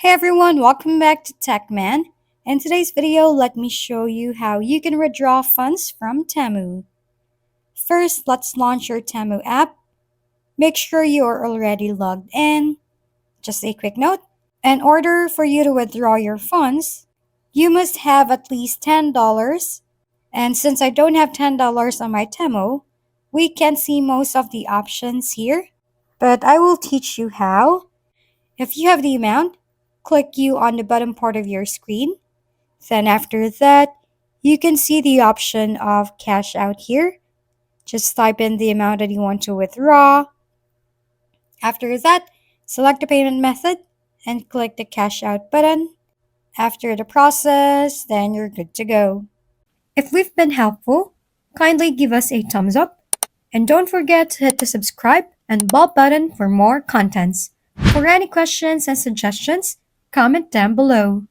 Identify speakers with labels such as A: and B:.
A: Hey everyone, welcome back to TechMan. In today's video, let me show you how you can withdraw funds from TEMU. First, let's launch your TEMU app. Make sure you are already logged in. Just a quick note, in order for you to withdraw your funds, you must have at least $10. And since I don't have $10 on my TEMU, we can't see most of the options here, but I will teach you how. If you have the amount, click you on the bottom part of your screen. Then after that, you can see the option of cash out here. Just type in the amount that you want to withdraw. After that, select the payment method and click the cash out button. After the process, then you're good to go. If we've been helpful, kindly give us a thumbs up and don't forget to hit the subscribe and bell button for more contents. For any questions and suggestions, comment down below.